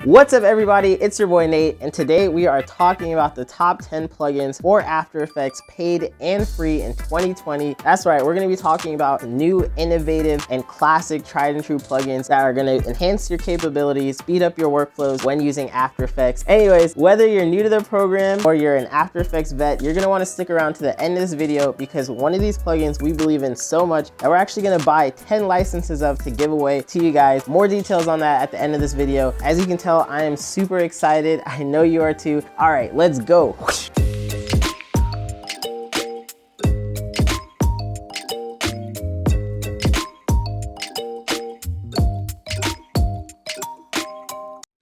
What's up everybody, it's your boy Nate, and today we are talking about the top 10 plugins for After Effects paid and free in 2020. That's right, we're gonna be talking about new, innovative, and classic tried and true plugins that are gonna enhance your capabilities, speed up your workflows when using After Effects. Anyways, whether you're new to the program or you're an After Effects vet, you're gonna wanna stick around to the end of this video because one of these plugins we believe in so much that we're actually gonna buy 10 licenses of to give away to you guys. More details on that at the end of this video. As you can tell, I am super excited. I know you are too. All right, let's go.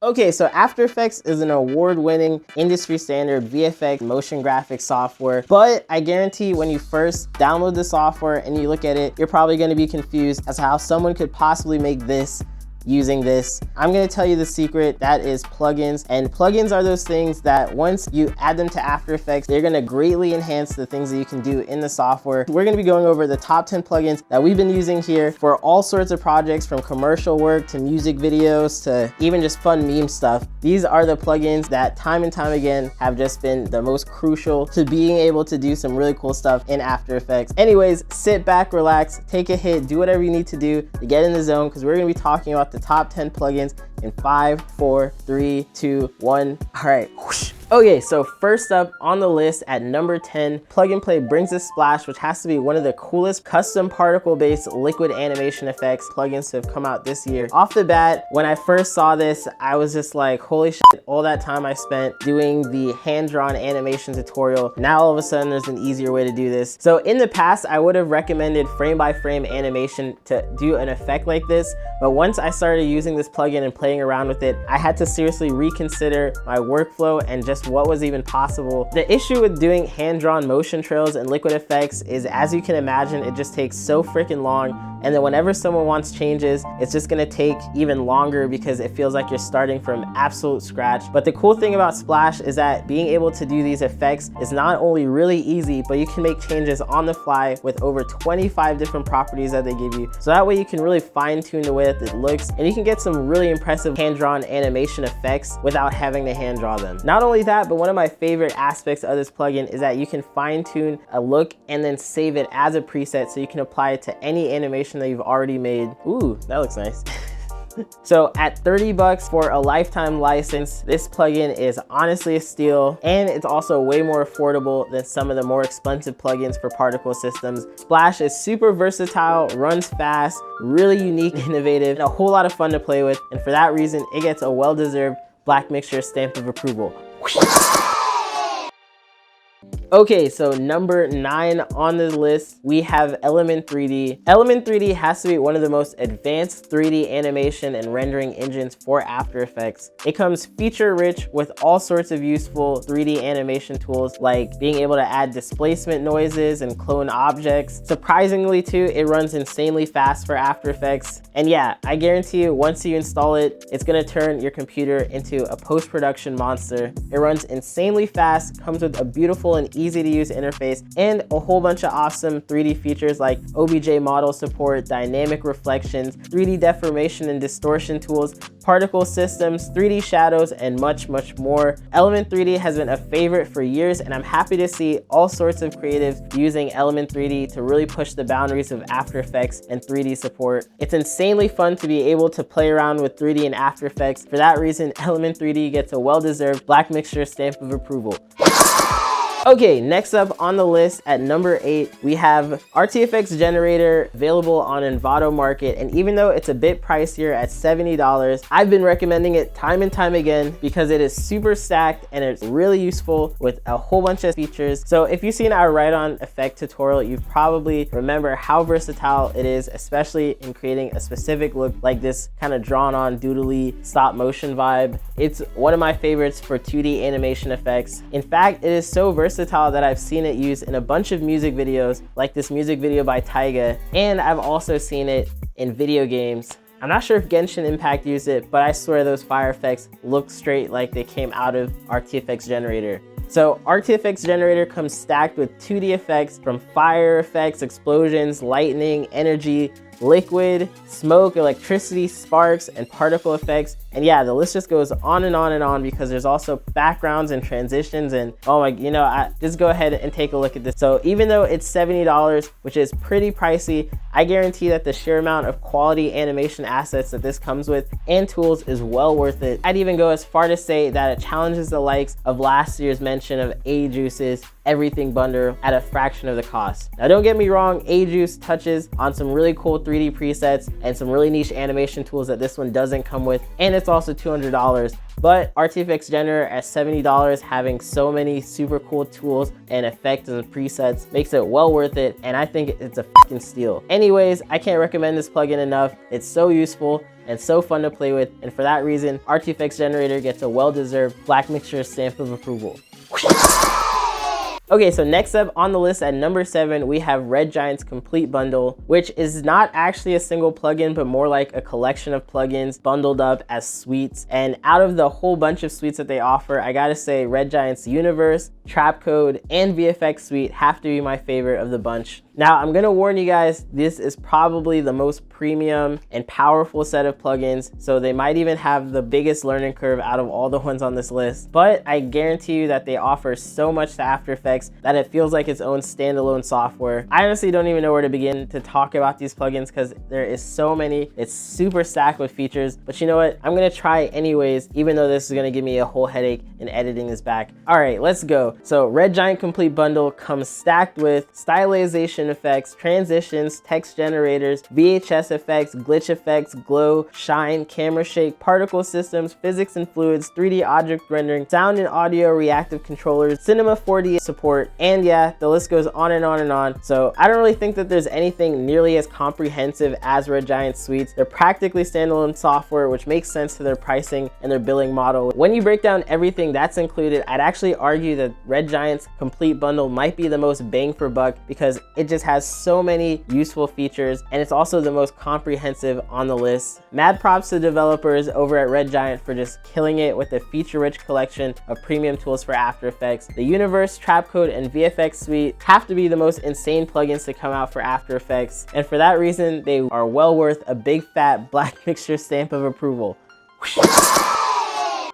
Okay, so After Effects is an award-winning industry standard VFX motion graphics software, but I guarantee when you first download the software and you look at it, you're probably gonna be confused as to how someone could possibly make this using this. I'm gonna tell you the secret, that is plugins. And plugins are those things that once you add them to After Effects, they're gonna greatly enhance the things that you can do in the software. We're gonna be going over the top 10 plugins that we've been using here for all sorts of projects, from commercial work to music videos to even just fun meme stuff. These are the plugins that time and time again have just been the most crucial to being able to do some really cool stuff in After Effects. Anyways, sit back, relax, take a hit, do whatever you need to do to get in the zone, because we're gonna be talking about the top 10 plugins in 5, 4, 3, 2, 1. All right. Whoosh. Okay, so first up on the list at number 10, Plug and Play brings a splash, which has to be one of the coolest custom particle-based liquid animation effects plugins to have come out this year. Off the bat, when I first saw this, I was just like, holy shit, all that time I spent doing the hand-drawn animation tutorial, now all of a sudden there's an easier way to do this. So in the past, I would have recommended frame-by-frame animation to do an effect like this, but once I started using this plugin and playing around with it, I had to seriously reconsider my workflow and just what was even possible. The issue with doing hand-drawn motion trails and liquid effects is, as you can imagine, it just takes so freaking long, and then whenever someone wants changes, it's just gonna take even longer because it feels like you're starting from absolute scratch. But the cool thing about Splash is that being able to do these effects is not only really easy, but you can make changes on the fly with over 25 different properties that they give you. So that way you can really fine-tune the way that it looks, and you can get some really impressive hand-drawn animation effects without having to hand draw them. Not only that, but one of my favorite aspects of this plugin is that you can fine-tune a look and then save it as a preset so you can apply it to any animation that you've already made. Ooh, that looks nice. So at 30 bucks for a lifetime license, this plugin is honestly a steal, and it's also way more affordable than some of the more expensive plugins for particle systems. Splash is super versatile, runs fast, really unique, innovative, and a whole lot of fun to play with, and for that reason, it gets a well-deserved Black Mixture stamp of approval. Okay, so number 9 on the list, we have Element 3D. Element 3D has to be one of the most advanced 3D animation and rendering engines for After Effects. It comes feature-rich with all sorts of useful 3D animation tools, like being able to add displacement noises and clone objects. Surprisingly too, it runs insanely fast for After Effects. And yeah, I guarantee you, once you install it, it's gonna turn your computer into a post-production monster. It runs insanely fast, comes with a beautiful and easy to use interface, and a whole bunch of awesome 3D features like OBJ model support, dynamic reflections, 3D deformation and distortion tools, particle systems, 3D shadows, and much, much more. Element 3D has been a favorite for years, and I'm happy to see all sorts of creatives using Element 3D to really push the boundaries of After Effects and 3D support. It's insanely fun to be able to play around with 3D in After Effects. For that reason, Element 3D gets a well-deserved Black Mixture stamp of approval. Okay, next up on the list at number 8, we have RTFX Generator, available on Envato Market, and even though it's a bit pricier at $70, I've been recommending it time and time again because it is super stacked and it's really useful with a whole bunch of features. So if you've seen our Write-On effect tutorial, you probably remember how versatile it is, especially in creating a specific look like this kind of drawn-on doodly stop motion vibe. It's one of my favorites for 2D animation effects. In fact, it is so versatile that I've seen it used in a bunch of music videos, like this music video by THEYRE, and I've also seen it in video games. I'm not sure if Genshin Impact used it, but I swear those fire effects look straight like they came out of RTFX Generator. So RTFX Generator comes stacked with 2D effects, from fire effects, explosions, lightning, energy, liquid, smoke, electricity, sparks, and particle effects. And yeah, the list just goes on and on and on, because there's also backgrounds and transitions, and oh my, just go ahead and take a look at this. So even though it's $70, which is pretty pricey, I guarantee that the sheer amount of quality animation assets that this comes with and tools is well worth it. I'd even go as far to say that it challenges the likes of last year's mention of A-Juice's everything bundle at a fraction of the cost. Now don't get me wrong, A-Juice touches on some really cool 3D presets and some really niche animation tools that this one doesn't come with, and it's also $200. But RTFX Generator at $70, having so many super cool tools and effects and presets, makes it well worth it, and I think it's a fucking steal. Anyways, I can't recommend this plugin enough. It's so useful and so fun to play with, and for that reason, RTFX Generator gets a well-deserved BLACKMIXTURE stamp of approval. Okay, so next up on the list at number 7, we have Red Giant's Complete Bundle, which is not actually a single plugin, but more like a collection of plugins bundled up as suites. And out of the whole bunch of suites that they offer, I gotta say Red Giant's Universe, Trap Code, and VFX Suite have to be my favorite of the bunch. Now, I'm gonna warn you guys, this is probably the most premium and powerful set of plugins, so they might even have the biggest learning curve out of all the ones on this list. But I guarantee you that they offer so much to After Effects that it feels like its own standalone software. I honestly don't even know where to begin to talk about these plugins, because there is so many. It's super stacked with features, but you know what? I'm gonna try it anyways, even though this is gonna give me a whole headache in editing this back. All right, let's go. So Red Giant Complete Bundle comes stacked with stylization effects, transitions, text generators, VHS effects, glitch effects, glow, shine, camera shake, particle systems, physics and fluids, 3D object rendering, sound and audio reactive controllers, Cinema 4D support, and yeah, the list goes on and on and on. So I don't really think that there's anything nearly as comprehensive as Red Giant suites. They're practically standalone software, which makes sense to their pricing and their billing model. When you break down everything that's included, I'd actually argue that Red Giant's Complete Bundle might be the most bang for buck, because it just has so many useful features, and it's also the most comprehensive on the list. Mad props to developers over at Red Giant for just killing it with a feature-rich collection of premium tools for After Effects. The Universe, Trap Code, and VFX Suite have to be the most insane plugins to come out for After Effects, and for that reason, they are well worth a big fat BLACKMIXTURE stamp of approval.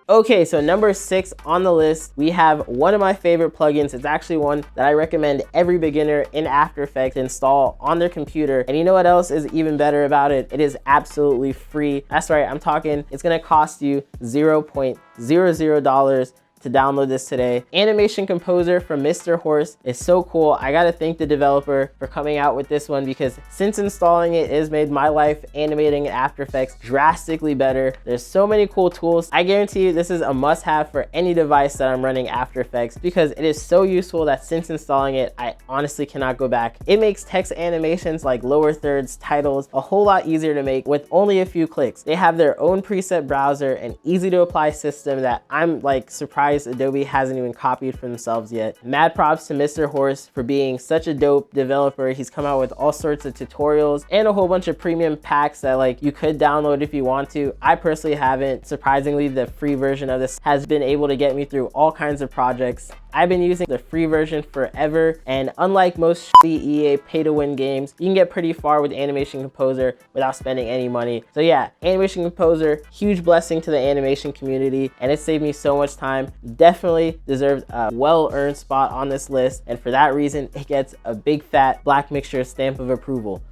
Okay, so number 6 on the list, we have one of my favorite plugins. It's actually one that I recommend every beginner in After Effects install on their computer. And you know what else is even better about it? It is absolutely free. That's right, I'm talking, it's gonna cost you $0.00 to download this today. Animation Composer from Mr. Horse is so cool. I gotta thank the developer for coming out with this one, because since installing it, it has made my life animating in After Effects drastically better. There's so many cool tools. I guarantee you this is a must-have for any device that I'm running After Effects, because it is so useful that since installing it, I honestly cannot go back. It makes text animations like lower thirds, titles, a whole lot easier to make with only a few clicks. They have their own preset browser and easy to apply system that I'm like surprised Adobe hasn't even copied for themselves yet. Mad props to Mr. Horse for being such a dope developer. He's come out with all sorts of tutorials and a whole bunch of premium packs that like you could download if you want to. I personally haven't. Surprisingly, the free version of this has been able to get me through all kinds of projects. I've been using the free version forever, and unlike most shitty EA pay-to-win games, you can get pretty far with Animation Composer without spending any money. So yeah, Animation Composer, huge blessing to the animation community, and it saved me so much time. Definitely deserves a well-earned spot on this list, and for that reason, it gets a big fat BLACKMIXTURE stamp of approval.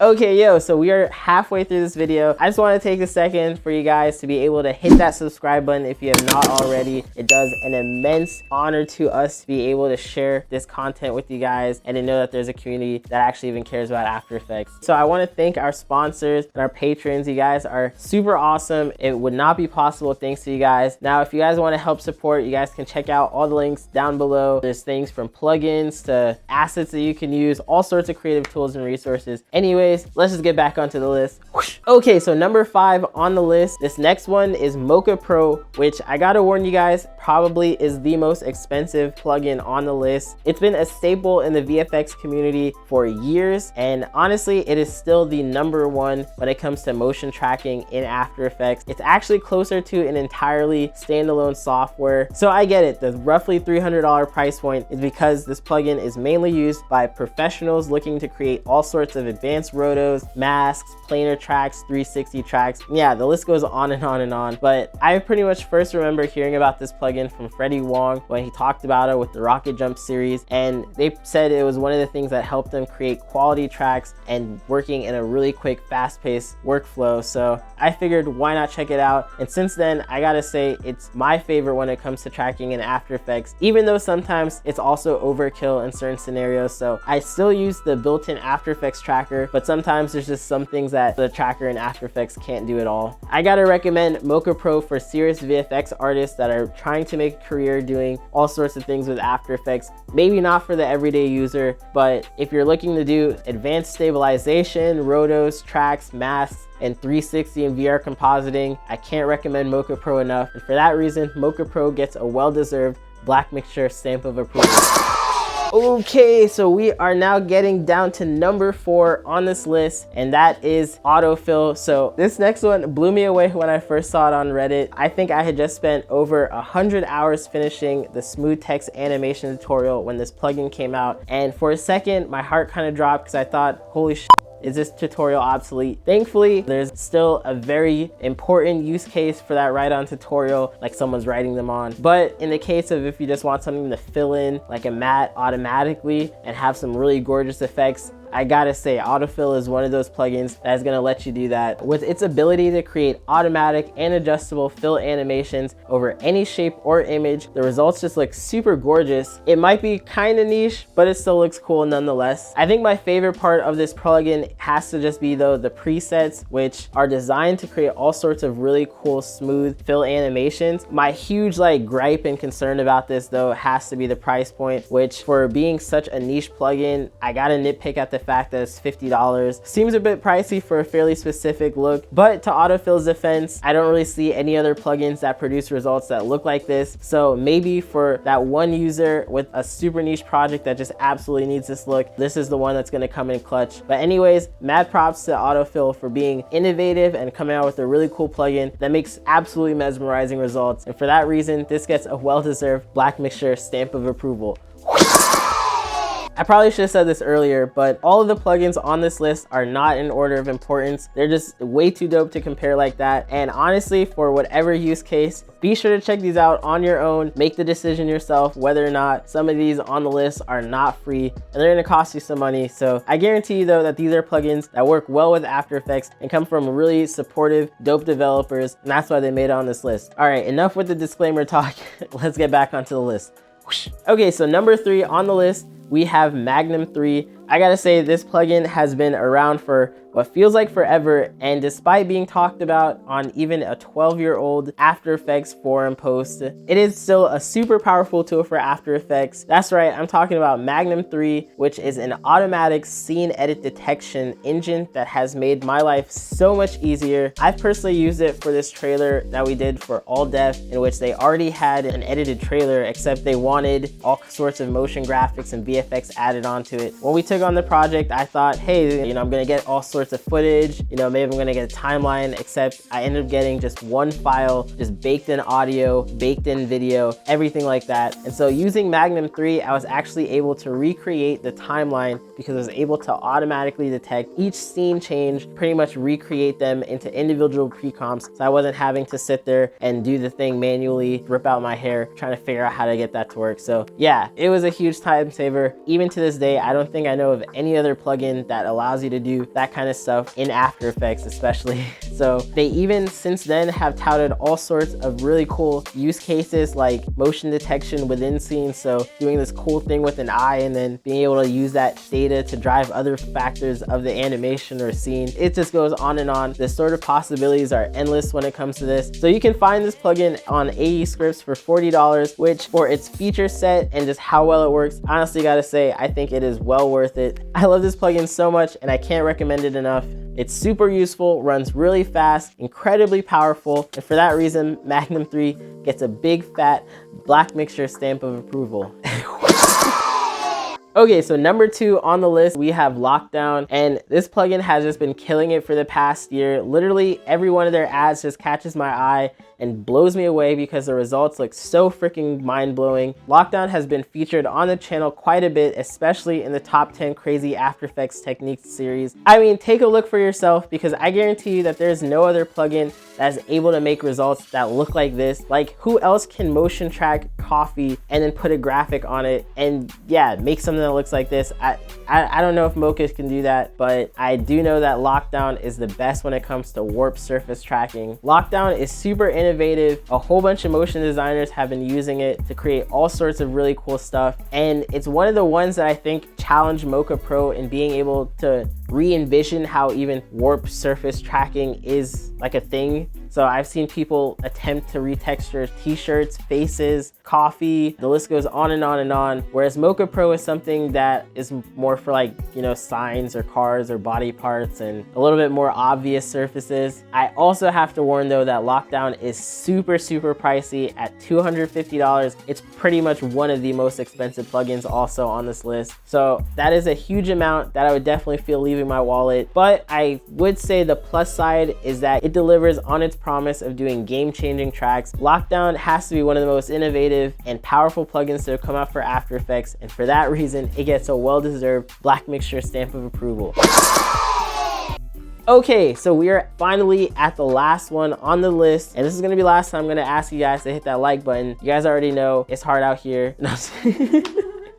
Okay, yo, so we are halfway through this video. I just want to take a second for you guys to be able to hit that subscribe button if you have not already. It does an immense honor to us to be able to share this content with you guys and to know that there's a community that actually even cares about After Effects. So I want to thank our sponsors and our patrons. You guys are super awesome. It would not be possible thanks to you guys. Now, if you guys want to help support, you guys can check out all the links down below. There's things from plugins to assets that you can use, all sorts of creative tools and resources. Anyway, anyways, let's just get back onto the list. Okay, so number 5 on the list, this next one is Mocha Pro, which I gotta warn you guys, probably is the most expensive plugin on the list. It's been a staple in the VFX community for years, and honestly, it is still the number one when it comes to motion tracking in After Effects. It's actually closer to an entirely standalone software. So I get it, the roughly $300 price point is because this plugin is mainly used by professionals looking to create all sorts of advanced rotos, masks, planar tracks, 360 tracks. Yeah, the list goes on and on and on. But I pretty much first remember hearing about this plugin from Freddie Wong when he talked about it with the Rocket Jump series, and they said it was one of the things that helped them create quality tracks and working in a really quick, fast-paced workflow. So I figured, why not check it out? And since then, I gotta say, it's my favorite when it comes to tracking in After Effects, even though sometimes it's also overkill in certain scenarios. So I still use the built-in After Effects tracker, but sometimes there's just some things that the tracker in After Effects can't do at all. I gotta recommend Mocha Pro for serious VFX artists that are trying to make a career doing all sorts of things with After Effects. Maybe not for the everyday user, but if you're looking to do advanced stabilization, rotos, tracks, masks, and 360 and VR compositing, I can't recommend Mocha Pro enough. And for that reason, Mocha Pro gets a well-deserved BLACKMIXTURE stamp of approval. Okay, so we are now getting down to number 4 on this list, and that is AutoFill. So this next one blew me away when I first saw it on Reddit. I think I had just spent over 100 hours finishing the smooth text animation tutorial when this plugin came out, and for a second my heart kind of dropped because I thought, holy shit, is this tutorial obsolete? Thankfully, there's still a very important use case for that write-on tutorial, like someone's writing them on. But in the case of if you just want something to fill in like a matte automatically and have some really gorgeous effects, I gotta say, AutoFill is one of those plugins that is gonna let you do that. With its ability to create automatic and adjustable fill animations over any shape or image, the results just look super gorgeous. It might be kind of niche, but it still looks cool nonetheless. I think my favorite part of this plugin has to just be though the presets, which are designed to create all sorts of really cool smooth fill animations. My huge gripe and concern about this though has to be the price point, which for being such a niche plugin, I gotta nitpick at the fact that it's $50. Seems a bit pricey for a fairly specific look, but to AutoFill's defense, I don't really see any other plugins that produce results that look like this. So maybe for that one user with a super niche project that just absolutely needs this look, this is the one that's gonna come in clutch. But anyways, mad props to AutoFill for being innovative and coming out with a really cool plugin that makes absolutely mesmerizing results. And for that reason, this gets a well-deserved BLACKMIXTURE stamp of approval. I probably should have said this earlier, but all of the plugins on this list are not in order of importance. They're just way too dope to compare like that. And honestly, for whatever use case, be sure to check these out on your own. Make the decision yourself whether or not some of these on the list are not free and they're gonna cost you some money. So I guarantee you though that these are plugins that work well with After Effects and come from really supportive, dope developers, and that's why they made it on this list. All right, enough with the disclaimer talk. Let's get back onto the list. Okay, so number 3 on the list, we have Magnum 3. I gotta say, this plugin has been around for what feels like forever, and despite being talked about on even a 12-year-old After Effects forum post, it is still a super powerful tool for After Effects. That's right, I'm talking about Magnum 3, which is an automatic scene edit detection engine that has made my life so much easier. I've personally used it for this trailer that we did for All Def, in which they already had an edited trailer, except they wanted all sorts of motion graphics and VFX added onto it. When we took on the project, I thought, hey, I'm gonna get all sorts of footage, maybe I'm gonna get a timeline, except I ended up getting just one file, just baked in audio, baked in video, everything like that. And so using Magnum 3, I was actually able to recreate the timeline because I was able to automatically detect each scene change, pretty much recreate them into individual pre-comps, so I wasn't having to sit there and do the thing manually, rip out my hair, trying to figure out how to get that to work. So yeah, it was a huge time saver. Even to this day, I don't think I know of any other plugin that allows you to do that kind of stuff in After Effects especially. So they even since then have touted all sorts of really cool use cases like motion detection within scenes. So doing this cool thing with an eye and then being able to use that data to drive other factors of the animation or scene. It just goes on and on. The sort of possibilities are endless when it comes to this. So you can find this plugin on AE Scripts for $40, which for its feature set and just how well it works, honestly gotta say, I think it is well worth it. I love this plugin so much and I can't recommend it enough. It's super useful, runs really fast, incredibly powerful, and for that reason, Magnum 3 gets a big fat Black Mixture stamp of approval. Okay, so number 2 on the list, we have Lockdown, and this plugin has just been killing it for the past year. Literally every one of their ads just catches my eye and blows me away because the results look so freaking mind-blowing. Lockdown has been featured on the channel quite a bit, especially in the top 10 crazy After Effects techniques series. I mean, take a look for yourself because I guarantee you that there's no other plugin that is able to make results that look like this. Like, who else can motion track coffee and then put a graphic on it and yeah, make something that looks like this? I don't know if Mocha can do that, but I do know that Lockdown is the best when it comes to warp surface tracking. Lockdown is super innovative. A whole bunch of motion designers have been using it to create all sorts of really cool stuff, and it's one of the ones that I think challenged Mocha Pro in being able to re-envision how even warp surface tracking is like a thing. So I've seen people attempt to retexture t-shirts, faces, coffee, the list goes on and on and on. Whereas Mocha Pro is something that is more for, like, you know, signs or cars or body parts and a little bit more obvious surfaces. I also have to warn though that Lockdown is super pricey at $250. It's pretty much one of the most expensive plugins also on this list. So that is a huge amount that I would definitely feel leaving my wallet. But I would say the plus side is that it delivers on its promise of doing game-changing tracks. Lockdown has to be one of the most innovative and powerful plugins that have come out for After Effects, and for that reason, it gets a well-deserved Black Mixture stamp of approval. Okay, so we are finally at the last one on the list, and this is gonna be the last time I'm gonna ask you guys to hit that like button. You guys already know it's hard out here. No,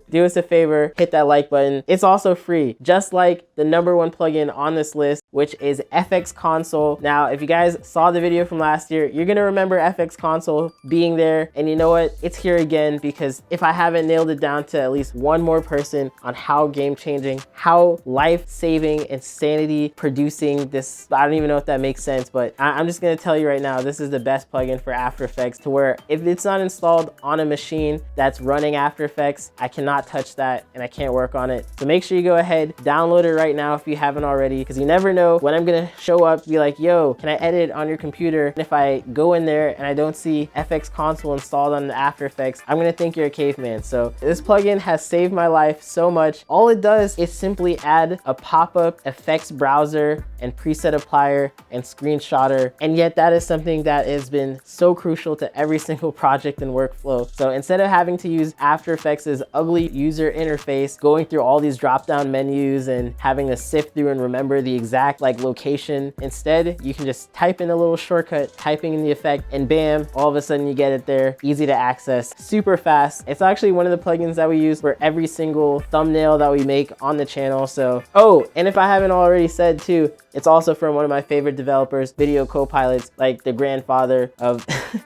do us a favor, hit that like button. It's also free, just like the #1 plugin on this list, which is FX Console. Now, if you guys saw the video from last year, you're gonna remember FX Console being there, and you know what? It's here again, because if I haven't nailed it down to at least one more person on how game-changing, how life-saving, insanity producing this, I don't even know if that makes sense, but I'm just gonna tell you right now, this is the best plugin for After Effects, to where if it's not installed on a machine that's running After Effects, I cannot touch that and I can't work on it. So make sure you go ahead, download it right now if you haven't already, because you never know when I'm gonna show up, be like, yo, can I edit on your computer? And if I go in there and I don't see FX Console installed on the After Effects, I'm gonna think you're a caveman. So this plugin has saved my life so much. All it does is simply add a pop-up effects browser and preset applier and screenshotter, and yet that is something that has been so crucial to every single project and workflow. So instead of having to use After Effects' ugly user interface, going through all these drop-down menus and having to sift through and remember the exact location, instead you can just type in a little shortcut, typing in the effect, and bam, all of a sudden you get it there, easy to access, super fast. It's actually one of the plugins that we use for every single thumbnail that we make on the channel. So, oh, and if I haven't already said too, it's also from one of my favorite developers, video co-pilots, like the grandfather of,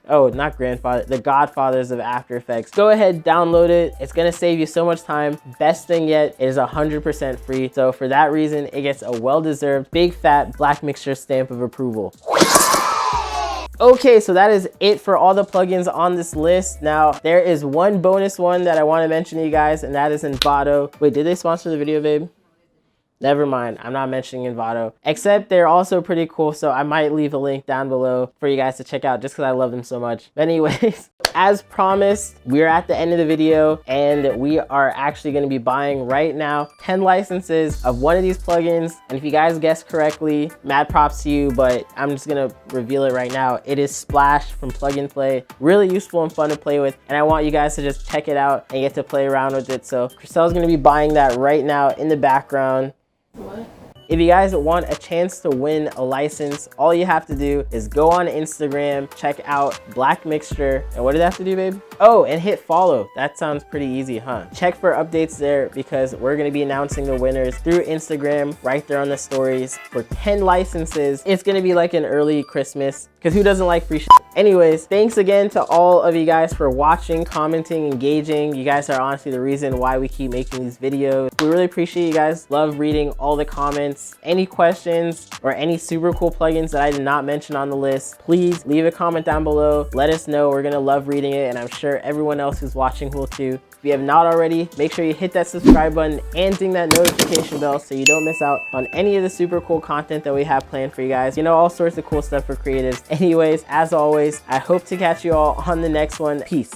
oh, not grandfather, the godfathers of After Effects. Go ahead, download it. It's gonna save you so much time. Best thing yet, it is 100% free. So for that reason, it gets a well-deserved big fat Black Mixture stamp of approval. Okay, so that is it for all the plugins on this list. Now, there is one bonus one that I want to mention to you guys, and that is Envato. Wait, did they sponsor the video, babe? Never mind, I'm not mentioning Envato, except they're also pretty cool, so I might leave a link down below for you guys to check out just because I love them so much. But anyways, as promised, we're at the end of the video, and we are actually going to be buying right now 10 licenses of one of these plugins. And if you guys guessed correctly, mad props to you, but I'm just going to reveal it right now. It is Splash from Plug and Play. Really useful and fun to play with, and I want you guys to just check it out and get to play around with it. So Christelle's going to be buying that right now in the background. What? If you guys want a chance to win a license, all you have to do is go on Instagram, check out Black Mixture, and what did I have to do, babe? Oh, and hit follow. That sounds pretty easy, huh? Check for updates there, because we're gonna be announcing the winners through Instagram right there on the stories for 10 licenses. It's gonna be like an early Christmas, because who doesn't like free shit? Anyways, thanks again to all of you guys for watching, commenting, engaging. You guys are honestly the reason why we keep making these videos. We really appreciate you guys. Love reading all the comments. Any questions or any super cool plugins that I did not mention on the list, please leave a comment down below. Let us know. We're gonna love reading it, and I'm sure everyone else who's watching will too. If you have not already, make sure you hit that subscribe button and ding that notification bell so you don't miss out on any of the super cool content that we have planned for you guys. You know, all sorts of cool stuff for creatives. Anyways, as always, I hope to catch you all on the next one. Peace.